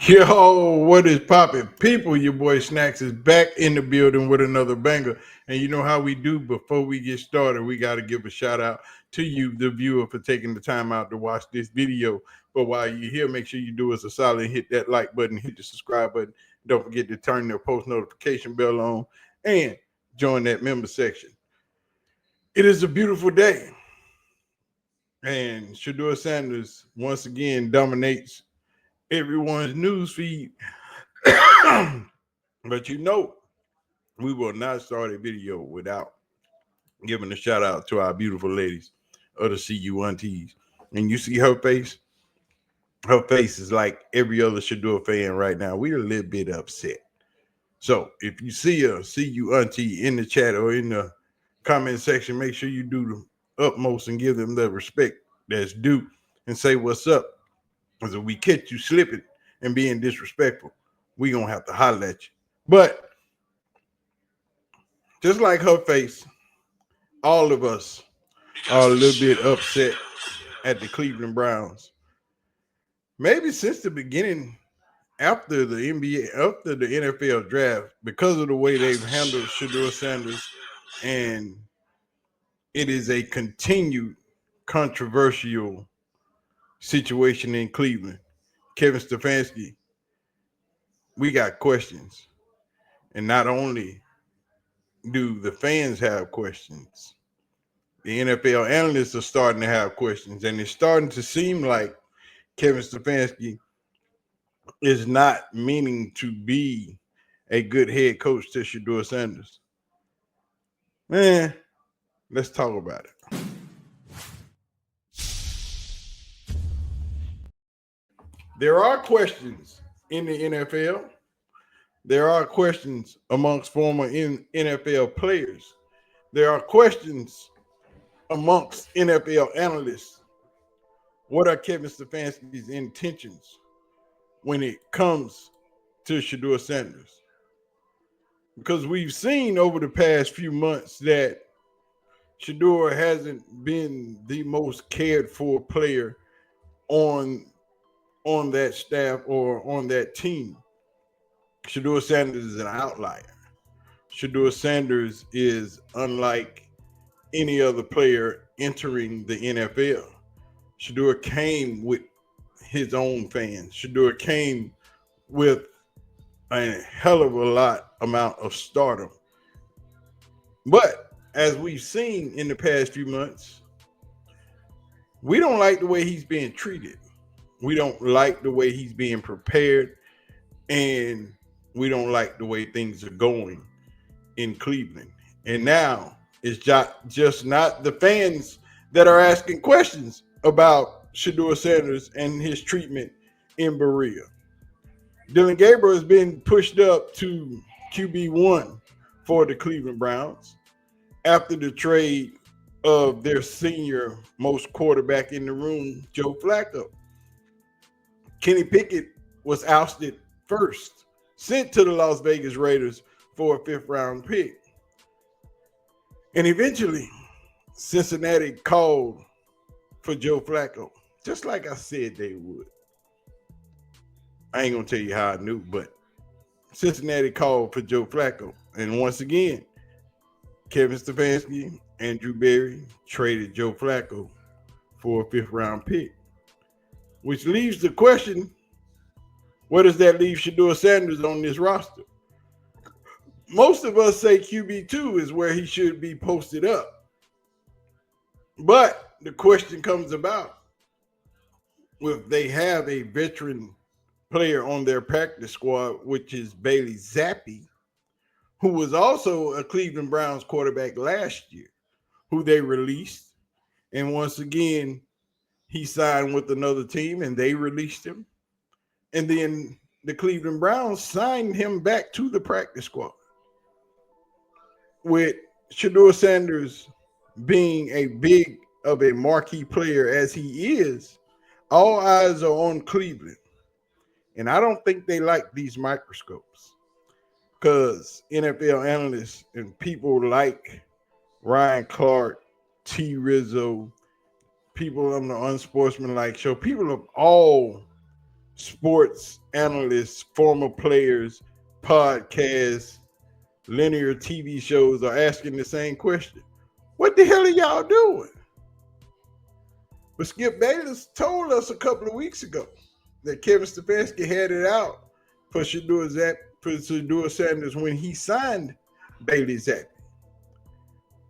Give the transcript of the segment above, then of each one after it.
Yo, what is poppin'? People, your boy Snacks is back in the building with another banger. And you know how we do before we get started, we got to give a shout out to you, the viewer, for taking the time out to watch this video. But while you're here, make sure you do us a solid and hit that like button, hit the subscribe button. Don't forget to turn the post notification bell on and join that member section. It is a beautiful day. And Shedeur Sanders once again dominates everyone's news feed. But you know, we will not start a video without giving a shout out to our beautiful ladies of the CU aunties. And you see her face is like every other Shedeur fan right now. We're a little bit upset. So if you see a CU auntie in the chat or in the comment section, make sure you do the utmost and give them the respect that's due and say what's up. Because if we catch you slipping and being disrespectful, we gonna have to holler at you. But just like her face, all of us are a little bit upset at the Cleveland Browns. Maybe since the beginning, after the NBA, after the NFL draft, because of the way they've handled Shedeur Sanders, and it is a continued controversial situation in Cleveland. Kevin Stefanski, we got questions. And not only do the fans have questions, the NFL analysts are starting to have questions, and it's starting to seem like Kevin Stefanski is not meaning to be a good head coach to Shedeur Sanders. Man, let's talk about it. There are questions in the NFL. There are questions amongst former NFL players. There are questions amongst NFL analysts. What are Kevin Stefanski's intentions when it comes to Shedeur Sanders? Because we've seen over the past few months that Shedeur hasn't been the most cared for player on that staff or on that team. Shedeur Sanders is an outlier. Shedeur Sanders is unlike any other player entering the NFL. Shedeur came with his own fans. Shedeur came with a hell of a lot amount of stardom. But as we've seen in the past few months, we don't like the way he's being treated. We don't like the way he's being prepared, and we don't like the way things are going in Cleveland. And now it's just not the fans that are asking questions about Shedeur Sanders and his treatment in Berea. Dillon Gabriel has been pushed up to QB1 for the Cleveland Browns after the trade of their senior most quarterback in the room, Joe Flacco. Kenny Pickett was ousted first, sent to the Las Vegas Raiders for a fifth-round pick. And eventually, Cincinnati called for Joe Flacco, just like I said they would. I ain't going to tell you how I knew, but Cincinnati called for Joe Flacco. And once again, Kevin Stefanski and Drew Berry traded Joe Flacco for a fifth-round pick, which leaves the question, where does that leave Shedeur Sanders on this roster? Most of us say QB2 is where he should be posted up. But the question comes about, if they have a veteran player on their practice squad, which is Bailey Zappi, who was also a Cleveland Browns quarterback last year, who they released. And once again, he signed with another team and they released him. And then the Cleveland Browns signed him back to the practice squad. With Shedeur Sanders being a big of a marquee player as he is, all eyes are on Cleveland. And I don't think they like these microscopes, because NFL analysts and people like Ryan Clark, T. Rizzo, people on the Unsportsmanlike show, people have all sports analysts, former players, podcasts, linear TV shows are asking the same question. What the hell are y'all doing? But Skip Bayless told us a couple of weeks ago that Kevin Stefanski had it out for Shedeur Sanders when he signed Bailey Zappi.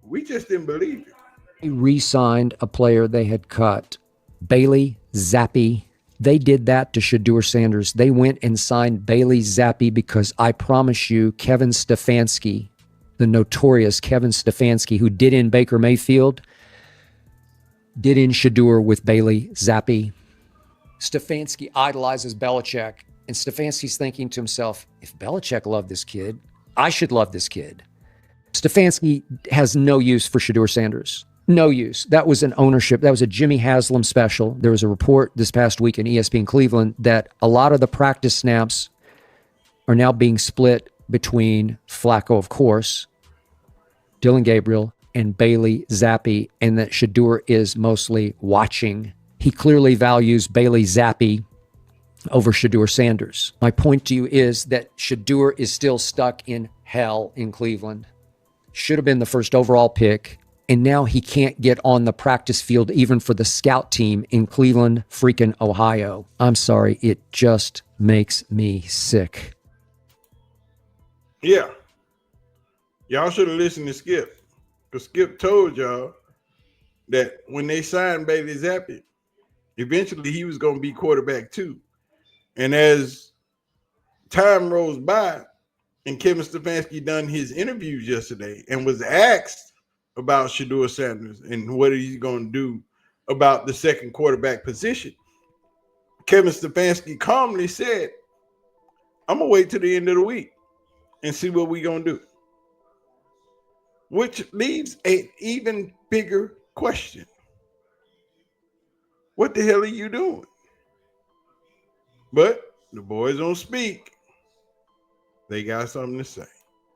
We just didn't believe it. He re-signed a player they had cut, Bailey Zappi. They did that to Shedeur Sanders. They went and signed Bailey Zappi because I promise you, Kevin Stefanski, the notorious Kevin Stefanski, who did in Baker Mayfield, did in Shedeur with Bailey Zappi. Stefanski idolizes Belichick, and Stefanski's thinking to himself, if Belichick loved this kid, I should love this kid. Stefanski has no use for Shedeur Sanders. No use. That was an ownership. That was a Jimmy Haslam special. There was a report this past week in ESPN Cleveland that a lot of the practice snaps are now being split between Flacco, of course, Dylan Gabriel, and Bailey Zappi, and that Shedeur is mostly watching. He clearly values Bailey Zappi over Shedeur Sanders. My point to you is that Shedeur is still stuck in hell in Cleveland. Should have been the first overall pick, and now he can't get on the practice field even for the scout team in Cleveland, freaking Ohio. I'm sorry, it just makes me sick. Yeah. Y'all should have listened to Skip, because Skip told y'all that when they signed Bailey Zappi, eventually he was going to be quarterback too. And as time rolls by, and Kevin Stefanski done his interviews yesterday and was asked about Shedeur Sanders and what he's going to do about the second quarterback position, Kevin Stefanski calmly said, I'm going to wait till the end of the week and see what we're going to do. Which leaves an even bigger question. What the hell are you doing? But the boys don't speak. They got something to say.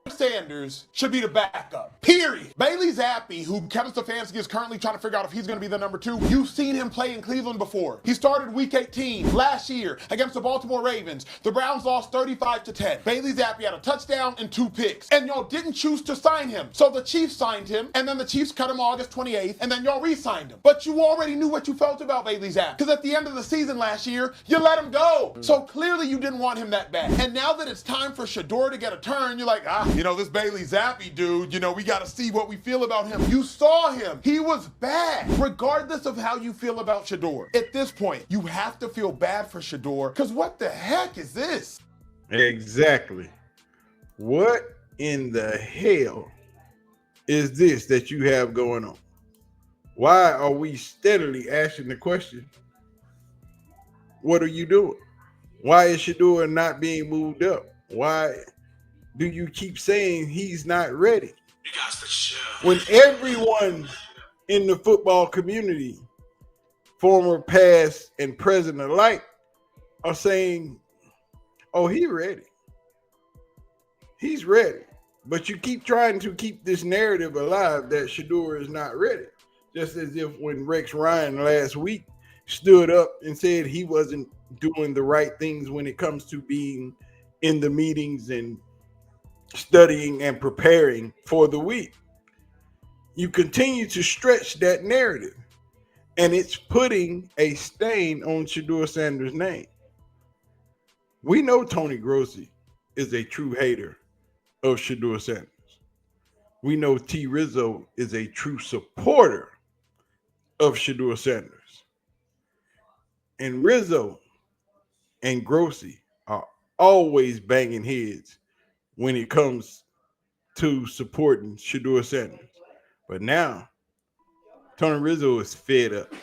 Sanders should be the backup, period. Bailey Zappi, who Kevin Stefanski is currently trying to figure out if he's going to be the number 2. You've seen him play in Cleveland before. He started week 18 last year against the Baltimore Ravens. The Browns lost 35-10. Bailey Zappi had a touchdown and 2 picks. And y'all didn't choose to sign him. So the Chiefs signed him, and then the Chiefs cut him August 28th, and then y'all re-signed him. But you already knew what you felt about Bailey Zappi, because at the end of the season last year, you let him go. So clearly you didn't want him that bad. And now that it's time for Shedeur to get a turn, you're like, this Bailey Zappi dude, we got to see what we feel about him. You saw him. He was bad. Regardless of how you feel about Shedeur, at this point, you have to feel bad for Shedeur, because what the heck is this? Exactly. What in the hell is this that you have going on? Why are we steadily asking the question, what are you doing? Why is Shedeur not being moved up? Why do you keep saying he's not ready? When everyone in the football community, former, past, and present alike, are saying, oh, he's ready. He's ready. But you keep trying to keep this narrative alive that Shedeur is not ready. Just as if when Rex Ryan last week stood up and said he wasn't doing the right things when it comes to being in the meetings and studying and preparing for the week. You continue to stretch that narrative, and it's putting a stain on Shedeur Sanders' name. We know Tony Grossi is a true hater of Shedeur Sanders. We know T. Rizzo is a true supporter of Shedeur Sanders. And Rizzo and Grossi are always banging heads when it comes to supporting Shedeur Sanders. But now, Tony Rizzo is fed up.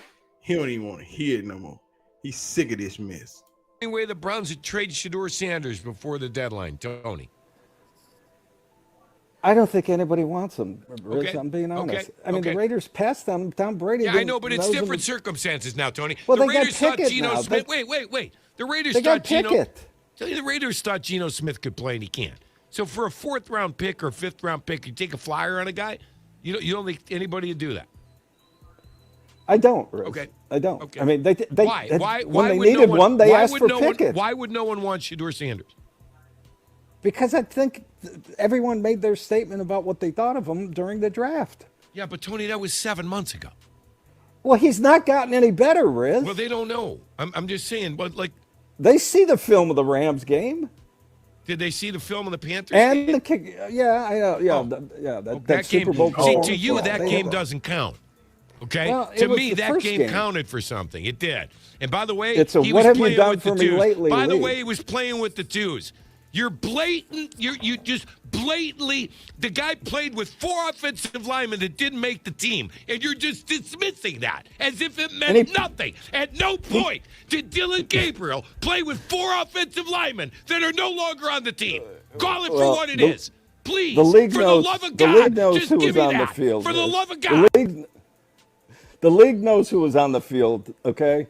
He don't even want to hear it no more. He's sick of this mess. Anyway, the Browns would trade Shedeur Sanders before the deadline, Tony. I don't think anybody wants him, Riz, Okay. I'm being honest. Okay. I mean, Okay. the Raiders passed them. Tom Brady. Yeah, I know, but it's knows different him. circumstances now, Tony. Well, the they got Raiders thought Pickett Geno now. Smith. Wait. The Raiders They thought got Pickett. The Raiders thought Geno Smith could play, and he can't. So for a 4th-round pick or 5th-round pick, you take a flyer on a guy. You don't think anybody would do that? I don't, Riz. Okay. I don't. Okay. I mean, they Why? when they would needed no one, they why asked would for no Pickett. Why would no one want Shedeur Sanders? Because I think everyone made their statement about what they thought of him during the draft. Yeah, but Tony, that was 7 months ago. Well, he's not gotten any better, Riz. Well, they don't know. I'm just saying, but like, They see the film of the Rams game did they see the film of the Panthers and game? the kick. Yeah, I know. Yeah, Oh. that That Super game. Bowl. See, performance, to you, well, that they game have- doesn't count. Okay, Well, it to was me, the that first game game. counted for something. It did. And by the way, It's a he what was have you playing done with for the me twos. lately By the league. way, he was playing with the twos. You're blatant. You just blatantly. The guy played with 4 offensive linemen that didn't make the team, and you're just dismissing that as if it meant nothing. At no point did Dylan Gabriel play with 4 offensive linemen that are no longer on the team. Call it for what it is, please. The league for knows. the love of The God, league knows just who give was me on that. the field. For the Riz. love of God. The league knows who was on the field. Okay,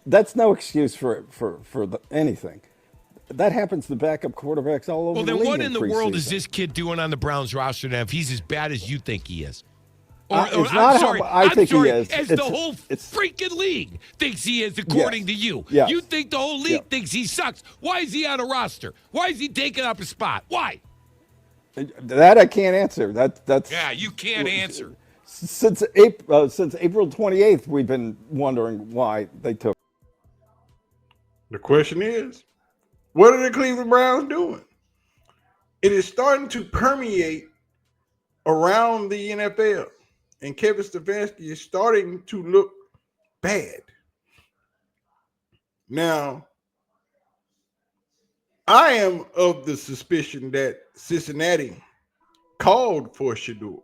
that's no excuse for anything. That happens to backup quarterbacks all over Well, the then league. what in the world is preseason. this kid doing on the Browns roster now if he's as bad as you think he is? It's not how I think he is. As the It's- whole it's- freaking league thinks he is, according to you. Yes. You think the whole league thinks he sucks. Why is he on a roster? Why is he taking up a spot? Why? That I can't answer. That's Yeah, you can't answer. Since April 28th, we've been wondering why they took. The question is, what are the Cleveland Browns doing? It is starting to permeate around the NFL, and Kevin Stefanski is starting to look bad. Now, I am of the suspicion that Cincinnati called for Shedeur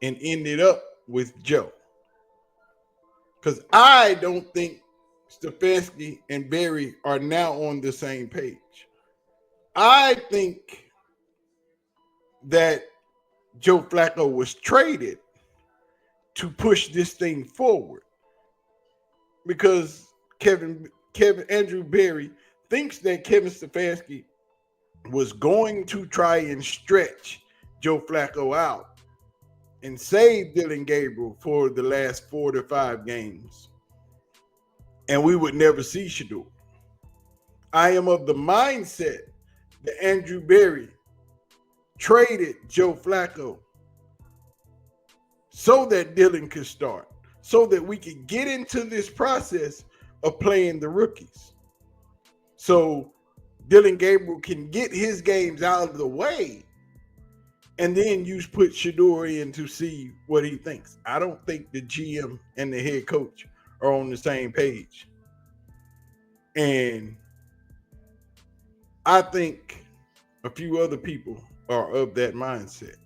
and ended up with Joe. Because I don't think Stefanski and Barry are now on the same page. I think that Joe Flacco was traded to push this thing forward because Andrew Barry thinks that Kevin Stefanski was going to try and stretch Joe Flacco out and save Dylan Gabriel for the last 4 to 5 games. And we would never see Shedeur. I am of the mindset that Andrew Barry traded Joe Flacco so that Dylan could start, so that we could get into this process of playing the rookies. So Dylan Gabriel can get his games out of the way, and then you put Shedeur in to see what he thinks. I don't think the GM and the head coach are on the same page. And I think a few other people are of that mindset.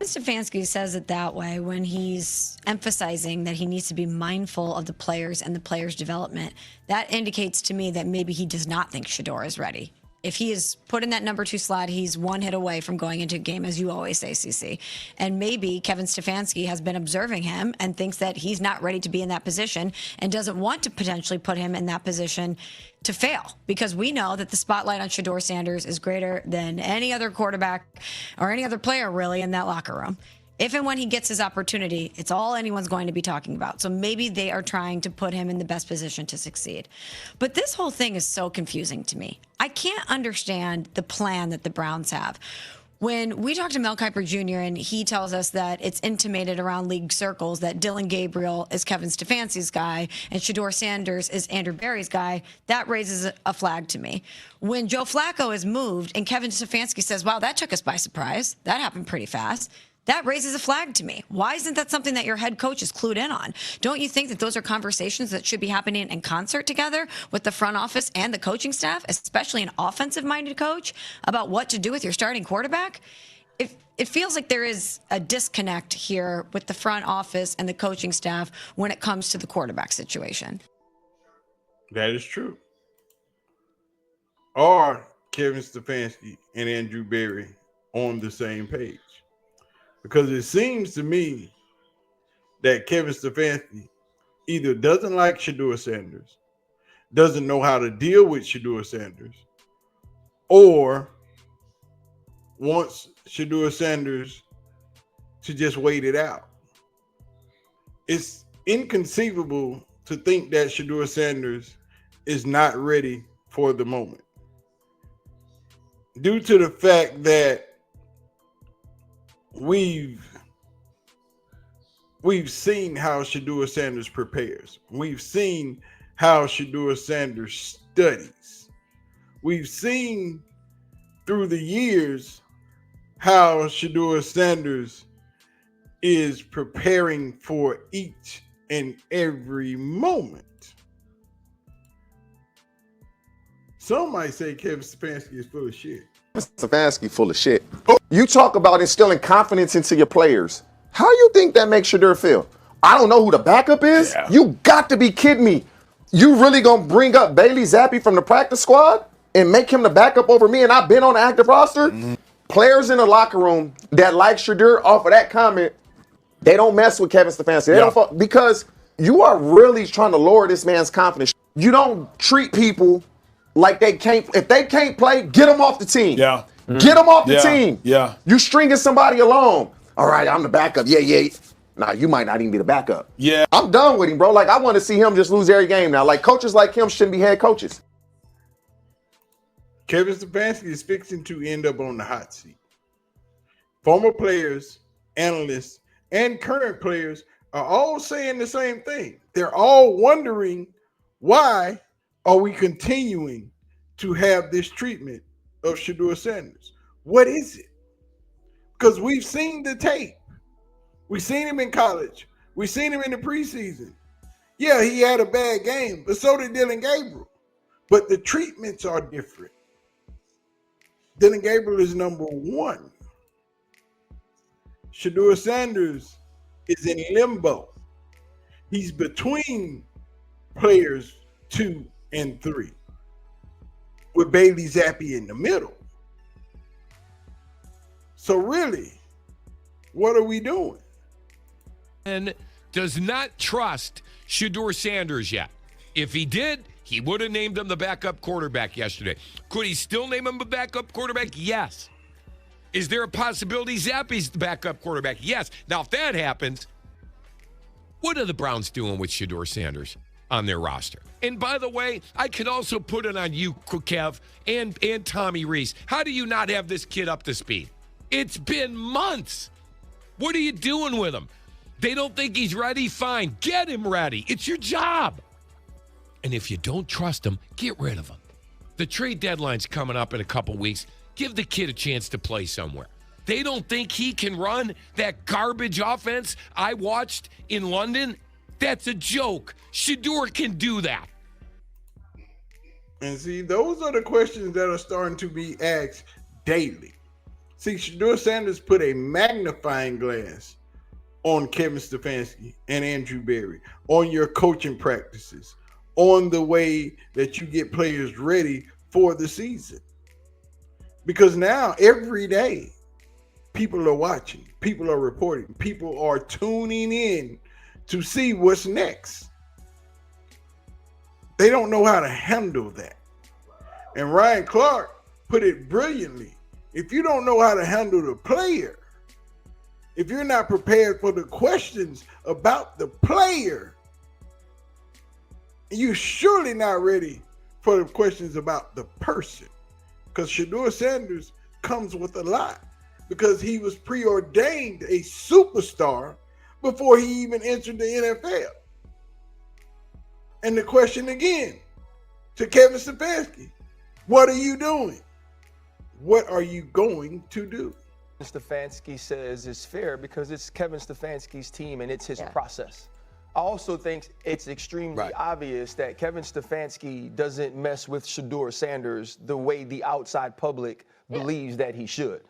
Stefanski says it that way when he's emphasizing that he needs to be mindful of the players and the players' development. That indicates to me that maybe he does not think Shedeur is ready. If he is put in that number 2 slot, he's one hit away from going into a game, as you always say, CC. And maybe Kevin Stefanski has been observing him and thinks that he's not ready to be in that position and doesn't want to potentially put him in that position to fail, because we know that the spotlight on Shedeur Sanders is greater than any other quarterback or any other player really in that locker room. If and when he gets his opportunity, it's all anyone's going to be talking about. So maybe they are trying to put him in the best position to succeed. But this whole thing is so confusing to me. I can't understand the plan that the Browns have. When we talk to Mel Kiper Jr. and he tells us that it's intimated around league circles that Dylan Gabriel is Kevin Stefanski's guy and Shedeur Sanders is Andrew Barry's guy, that raises a flag to me. When Joe Flacco is moved and Kevin Stefanski says, wow, that took us by surprise. That happened pretty fast. That raises a flag to me. Why isn't that something that your head coach is clued in on? Don't you think that those are conversations that should be happening in concert together with the front office and the coaching staff, especially an offensive-minded coach, about what to do with your starting quarterback? It feels like there is a disconnect here with the front office and the coaching staff when it comes to the quarterback situation. That is true. Are Kevin Stefanski and Andrew Barry on the same page? Because it seems to me that Kevin Stefanski either doesn't like Shedeur Sanders, doesn't know how to deal with Shedeur Sanders, or wants Shedeur Sanders to just wait it out. inconceivable to think that Shedeur Sanders is not ready for the moment, due to the fact that we've seen how Shedeur Sanders prepares. We've seen how Shedeur Sanders studies. We've seen through the years how Shedeur Sanders is preparing for each and every moment. Some might say Kevin Stefanski is full of shit. Stefanski full of shit. You talk about instilling confidence into your players. How you think that makes Shedeur feel? I don't know who the backup is? Yeah. You got to be kidding me. You really gonna bring up Bailey Zappi from the practice squad and make him the backup over me and I've been on the active roster? Mm-hmm. Players in the locker room that like Shedeur off of that comment, they don't mess with Kevin Stefanski. They don't, because you are really trying to lower this man's confidence. You don't treat people like they can't. If they can't play, get them off the team. Yeah. Get them off the team. Yeah. You stringing somebody along. All right, I'm the backup. Yeah. Nah, you might not even be the backup. Yeah. I'm done with him, bro. Like, I want to see him just lose every game now. Like, coaches like him shouldn't be head coaches. Kevin Stefanski is fixing to end up on the hot seat. Former players, analysts, and current players are all saying the same thing. They're all wondering, why are we continuing to have this treatment of Shedeur Sanders? What is it? Because we've seen the tape. We've seen him in college. We've seen him in the preseason. Yeah, he had a bad game, but so did Dillon Gabriel. But the treatments are different. Dillon Gabriel is number one. Shedeur Sanders is in limbo. He's between players 2 and 3, with Bailey Zappi in the middle. So really, what are we doing? And does not trust Shedeur Sanders yet. If he did, he would have named him the backup quarterback yesterday. Could he still name him a backup quarterback? Yes. Is there a possibility Zappi's the backup quarterback? Yes. Now, if that happens, what are the Browns doing with Shedeur Sanders on their roster? And by the way, I could also put it on you, Kev, and Tommy Reese. How do you not have this kid up to speed? It's been months. What are you doing with him? They don't think he's ready? Fine. Get him ready. It's your job. And if you don't trust him, get rid of him. The trade deadline's coming up in a couple weeks. Give the kid a chance to play somewhere. They don't think he can run that garbage offense I watched in London? That's a joke. Shedeur can do that. And see, those are the questions that are starting to be asked daily. See, Shedeur Sanders put a magnifying glass on Kevin Stefanski and Andrew Berry, on your coaching practices, on the way that you get players ready for the season. Because now, every day, people are watching, people are reporting, people are tuning in to see what's next. They don't know how to handle that. And Ryan Clark put it brilliantly. If you don't know how to handle the player, if you're not prepared for the questions about the player, you're surely not ready for the questions about the person. Because Shedeur Sanders comes with a lot, because he was preordained a superstar before he even entered the NFL. And the question again to Kevin Stefanski, what are you doing? What are you going to do? Stefanski says is fair because it's Kevin Stefanski's team and it's his process. I also think it's extremely obvious that Kevin Stefanski doesn't mess with Shedeur Sanders the way the outside public believes that he should.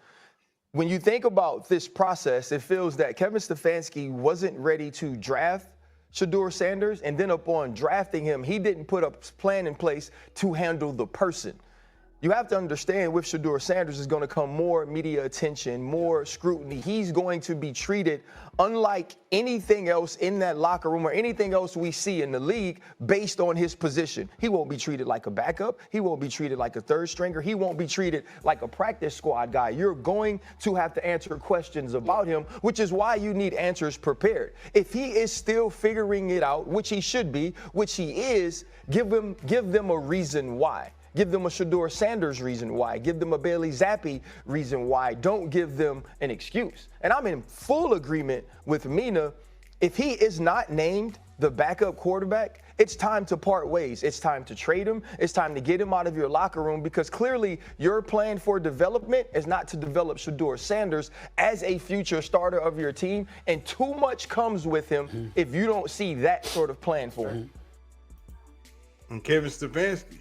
When you think about this process, it feels that Kevin Stefanski wasn't ready to draft Shedeur Sanders, and then upon drafting him, he didn't put a plan in place to handle the person. You have to understand with Shedeur Sanders is going to come more media attention, more scrutiny. He's going to be treated unlike anything else in that locker room or anything else we see in the league based on his position. He won't be treated like a backup. He won't be treated like a third stringer. He won't be treated like a practice squad guy. You're going to have to answer questions about him, which is why you need answers prepared. If he is still figuring it out, which he should be, which he is, give them a reason why. Give them a Shedeur Sanders reason why. Give them a Bailey Zappi reason why. Don't give them an excuse. And I'm in full agreement with Mina. If he is not named the backup quarterback, it's time to part ways. It's time to trade him. It's time to get him out of your locker room because clearly your plan for development is not to develop Shedeur Sanders as a future starter of your team. And too much comes with him if you don't see that sort of plan for him. And Kevin Stefanski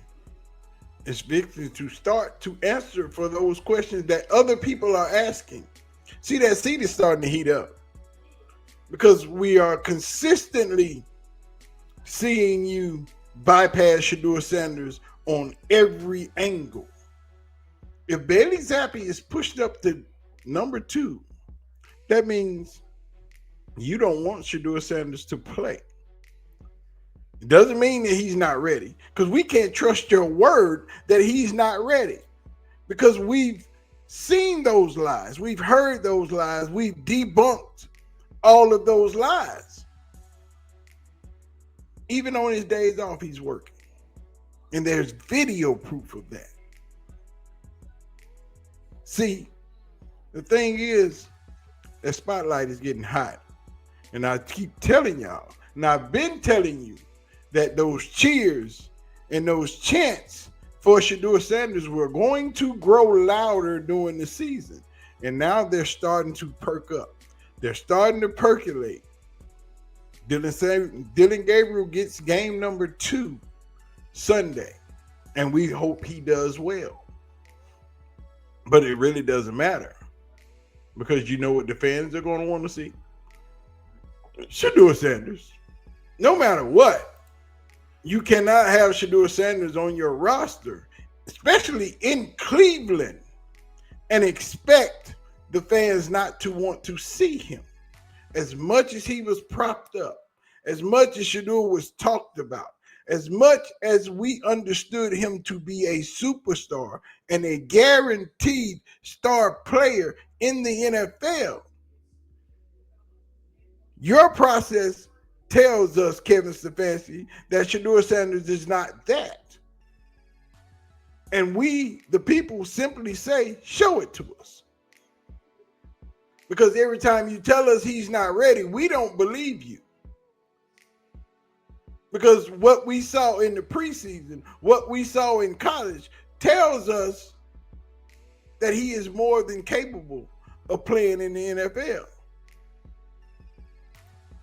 is fixing to start to answer for those questions that other people are asking. See, that seat is starting to heat up because we are consistently seeing you bypass Shedeur Sanders on every angle. If Bailey Zappi is pushed up to number 2, that means you don't want Shedeur Sanders to play. It doesn't mean that he's not ready, because we can't trust your word that he's not ready, because we've seen those lies. We've heard those lies. We've debunked all of those lies. Even on his days off, he's working. And there's video proof of that. See, the thing is, the spotlight is getting hot. And I keep telling y'all, and I've been telling you, that those cheers and those chants for Shedeur Sanders were going to grow louder during the season. And now they're starting to perk up. They're starting to percolate. Dylan Gabriel gets game number 2 Sunday, and we hope he does well. But it really doesn't matter, because you know what the fans are going to want to see? Shedeur Sanders. No matter what. You cannot have Shedeur Sanders on your roster, especially in Cleveland, and expect the fans not to want to see him. As much as he was propped up, as much as Shedeur was talked about, as much as we understood him to be a superstar and a guaranteed star player in the NFL, your process tells us, Kevin Stefanski, that Shedeur Sanders is not that. And we, the people, simply say, show it to us. Because every time you tell us he's not ready, we don't believe you. Because what we saw in the preseason, what we saw in college, tells us that he is more than capable of playing in the NFL.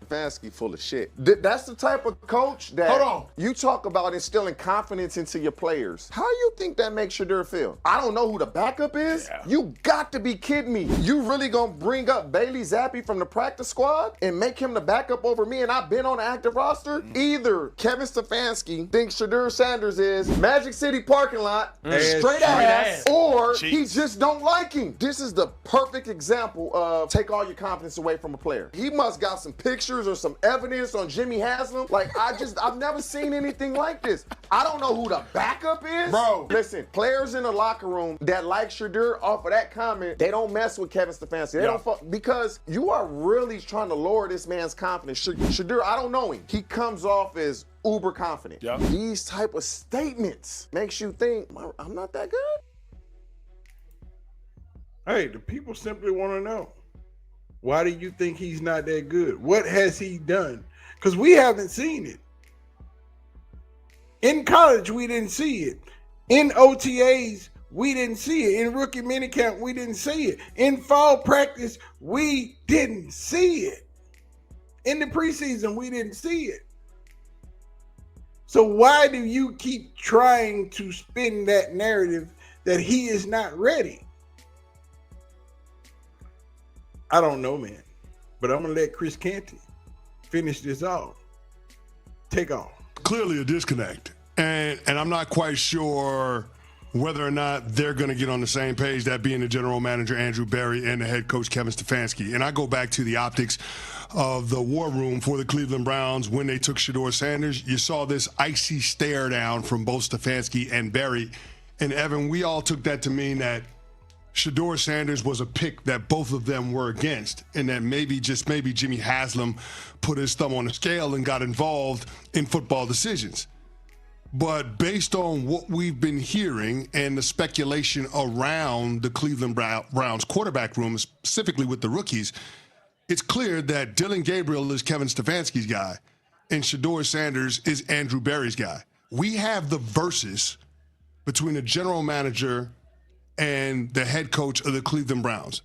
Stefanski full of shit. That's the type of coach that Hold on. you talk about instilling confidence into your players. How do you think that makes Shedeur feel? I don't know who the backup is. Yeah. You got to be kidding me. You really gonna bring up Bailey Zappi from the practice squad and make him the backup over me and I've been on the active roster? Either Kevin Stefanski thinks Shedeur Sanders is Magic City parking lot, straight ass, or he just don't like him. This is the perfect example of take all your confidence away from a player. He must got some pictures or some evidence on Jimmy Haslam. Like, I've never seen anything like this. I don't know who the backup is. Bro. Listen, players in the locker room that like Shedeur off of that comment, they don't mess with Kevin Stefanski. They don't fuck, because you are really trying to lower this man's confidence. Shedeur, I don't know him. He comes off as uber confident. Yeah. These type of statements makes you think, I'm not that good? Hey, the people simply want to know. Why do you think he's not that good? What has he done? Because we haven't seen it. In college, we didn't see it. In OTAs, we didn't see it. In rookie minicamp, we didn't see it. In fall practice, we didn't see it. In the preseason, we didn't see it. So why do you keep trying to spin that narrative that he is not ready? I don't know, man. But I'm going to let Chris Canty finish this off. Take off. Clearly a disconnect. And I'm not quite sure whether or not they're going to get on the same page, that being the general manager, Andrew Berry, and the head coach, Kevin Stefanski. And I go back to the optics of the war room for the Cleveland Browns when they took Shedeur Sanders. You saw this icy stare down from both Stefanski and Berry. And Evan, we all took that to mean that Shedeur Sanders was a pick that both of them were against, and that maybe, just maybe, Jimmy Haslam put his thumb on the scale and got involved in football decisions. But based on what we've been hearing and the speculation around the Cleveland Browns quarterback room, specifically with the rookies, it's clear that Dillon Gabriel is Kevin Stefanski's guy and Shedeur Sanders is Andrew Berry's guy. We have the versus between the general manager and the head coach of the Cleveland Browns.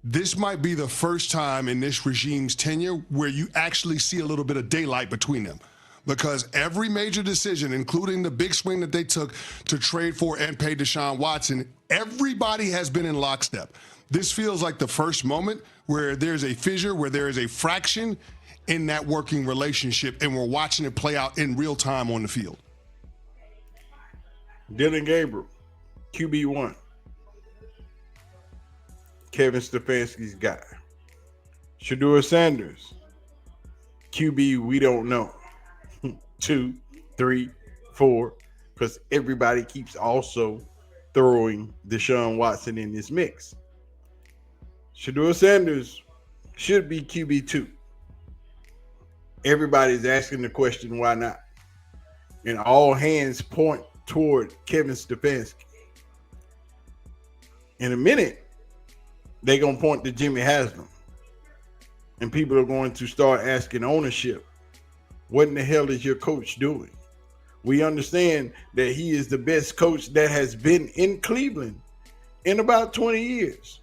This might be the first time in this regime's tenure where you actually see a little bit of daylight between them. Because every major decision, including the big swing that they took to trade for and pay Deshaun Watson, everybody has been in lockstep. This feels like the first moment where there's a fissure, where there is a fraction in that working relationship, and we're watching it play out in real time on the field. Dillon Gabriel, QB1. Kevin Stefanski's guy. Shedeur Sanders, QB, we don't know. 2, 3, 4, because everybody keeps also throwing Deshaun Watson in this mix. Shedeur Sanders should be QB2. Everybody's asking the question, why not? And all hands point toward Kevin Stefanski. In a minute, they're going to point to Jimmy Haslam. And people are going to start asking ownership, what in the hell is your coach doing? We understand that he is the best coach that has been in Cleveland in about 20 years.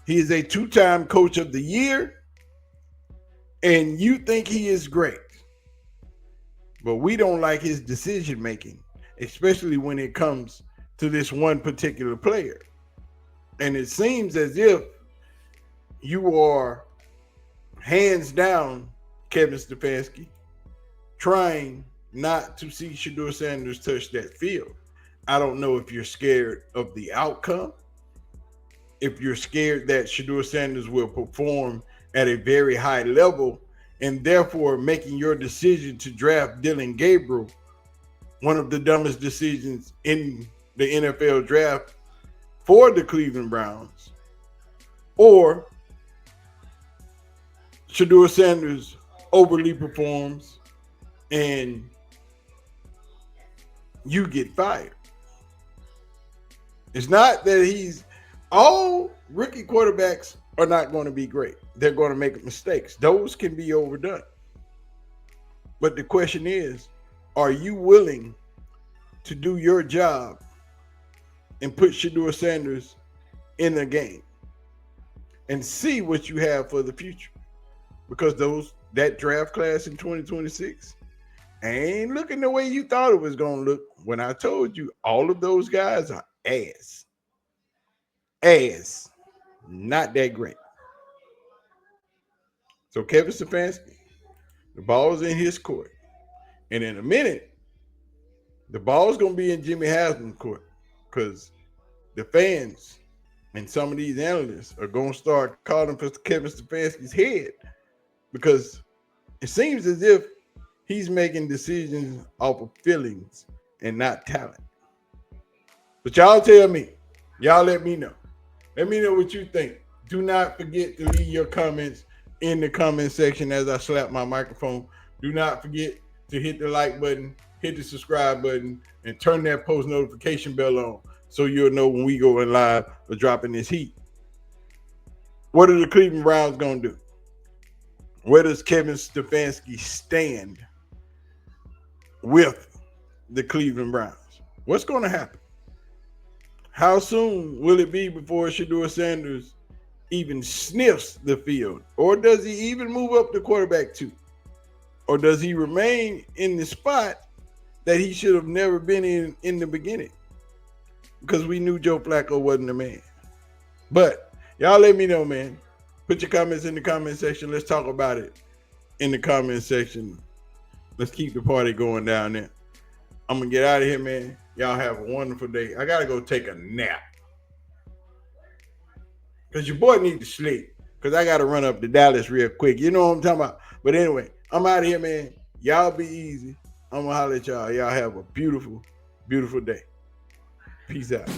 He is a 2-time coach of the year, and you think he is great. But we don't like his decision making, especially when it comes to this one particular player. And it seems as if you are hands down, Kevin Stefanski, trying not to see Shedeur Sanders touch that field. I don't know if you're scared of the outcome, if you're scared that Shedeur Sanders will perform at a very high level, and therefore making your decision to draft Dillon Gabriel one of the dumbest decisions in the NFL draft for the Cleveland Browns, or Shedeur Sanders overly performs and you get fired. It's not that all rookie quarterbacks are not going to be great. They're going to make mistakes. Those can be overdone. But the question is, are you willing to do your job and put Shedeur Sanders in the game and see what you have for the future? Because that draft class in 2026 ain't looking the way you thought it was going to look when I told you all of those guys are ass. Not that great. So Kevin Stefanski, the ball's in his court. And in a minute, the ball's going to be in Jimmy Haslam's court, because the fans and some of these analysts are going to start calling for Kevin Stefanski's head, because it seems as if he's making decisions off of feelings and not talent. But y'all tell me. Y'all let me know. Let me know what you think. Do not forget to leave your comments in the comment section as I slap my microphone. Do not forget to hit the like button, hit the subscribe button, and turn that post notification bell on so you'll know when we go in live or dropping this heat. What are the Cleveland Browns going to do? Where does Kevin Stefanski stand with the Cleveland Browns? What's going to happen? How soon will it be before Shedeur Sanders even sniffs the field? Or does he even move up the quarterback too? Or does he remain in the spot that he should have never been in the beginning? Because we knew Joe Flacco wasn't the man. But y'all let me know, man. Put your comments in the comment section. Let's talk about it in the comment section. Let's keep the party going down there. I'm gonna get out of here, man. Y'all have a wonderful day. I gotta go take a nap. Cause your boy need to sleep. Cause I gotta run up to Dallas real quick. You know what I'm talking about? But anyway, I'm out of here, man. Y'all be easy. I'm gonna holler at y'all. Y'all have a beautiful, beautiful day. Peace out.